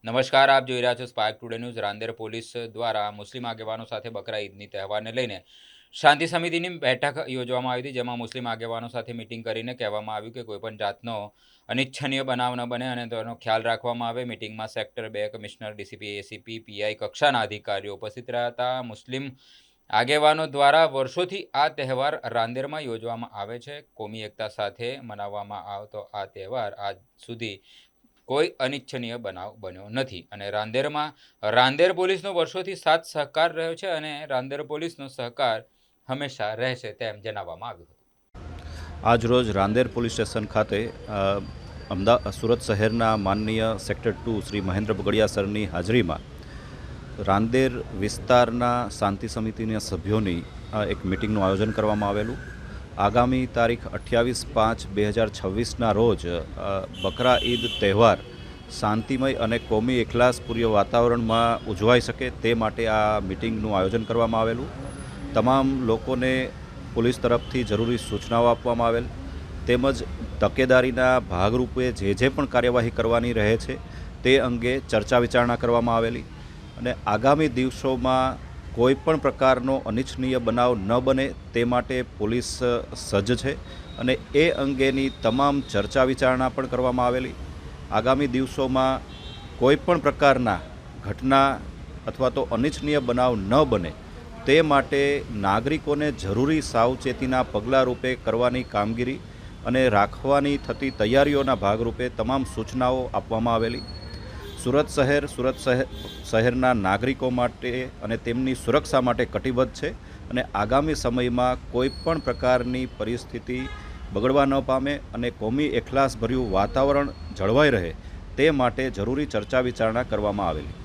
નમસ્કાર, આપ જોઈ રહ્યા છો spark today news. Rander police દ્વારા મુસ્લિમ આગેવાનો સાથે બકરા ઈદની તહેવારને લઈને શાંતિ સમિતિની બેઠક યોજવામાં આવી હતી, જેમાં મુસ્લિમ આગેવાનો સાથે મિટિંગ કરીને કહેવામાં આવ્યું કે કોઈપણ જાતનો અનિચ્છનીય બનાવ ન બને અને તેનો ખ્યાલ રાખવામાં આવે. મિટિંગમાં sector 2 commissioner, DCP, ACP, PI કક્ષાના અધિકારીઓ ઉપસ્થિત રહ્યા હતા. મુસ્લિમ આગેવાનો દ્વારા વર્ષોથી આ તહેવાર રાંદેરમાં યોજવામાં આવે છે. કોમી એકતા સાથે મનાવવામાં આવતો આ તહેવાર આજ સુધી કોઈ અનિચ્છનીય બનાવ બન્યો નથી અને રાંદેર પોલીસનો વર્ષોથી સાથ સહકાર રહ્યો છે અને રાંદેર પોલીસનો સહકાર હંમેશા રહેશે તેમ જણાવવામાં આવ્યું હતું. આજરોજ રાંદેર પોલીસ સ્ટેશન ખાતે સુરત શહેરના માનનીય સેક્ટર 2 શ્રી મહેન્દ્ર બગડિયા સરની હાજરીમાં રાંદેર વિસ્તારના શાંતિ સમિતિના સભ્યોની એક મિટિંગનું આયોજન કરવામાં આવેલું. આગામી તારીખ 28/5/2026ના રોજ બકરા ઈદ તહેવાર શાંતિમય અને કોમી એખલાસપૂર્ય વાતાવરણમાં ઉજવાઈ શકે તે માટે આ મિટિંગનું આયોજન કરવામાં આવેલું. તમામ લોકોને પોલીસ તરફથી જરૂરી સૂચનાઓ આપવામાં આવેલ તેમજ તકેદારીના ભાગરૂપે જે પણ કાર્યવાહી કરવાની રહે છે તે અંગે ચર્ચા વિચારણા કરવામાં આવેલી અને આગામી દિવસોમાં કોઈ પણ પ્રકારનો અનિચ્છનીય બનાવ ન બને તે માટે પોલીસ સજ્જ છે અને એ અંગેની તમામ ચર્ચા વિચારણા પણ કરવામાં આવેલી. આગામી દિવસોમાં કોઈ પણ પ્રકારના ઘટના અથવા તો અનિચ્છનીય બનાવ ન બને તે માટે નાગરિકોને જરૂરી સાવચેતીના પગલાં રૂપે કરવાની કામગીરી અને રાખવાની થતી તૈયારીઓના ભાગરૂપે તમામ સૂચનાઓ આપવામાં આવેલી. સુરત શહેરના નાગરિકો માટે અને તેમની સુરક્ષા માટે કટિબદ્ધ છે અને આગામી સમયમાં કોઈ પણ પ્રકારની પરિસ્થિતિ બગડવા ન પામે અને કોમી એખલાસભર્યું વાતાવરણ જળવાઈ રહે તે માટે જરૂરી ચર્ચા વિચારણા કરવામાં આવેલી.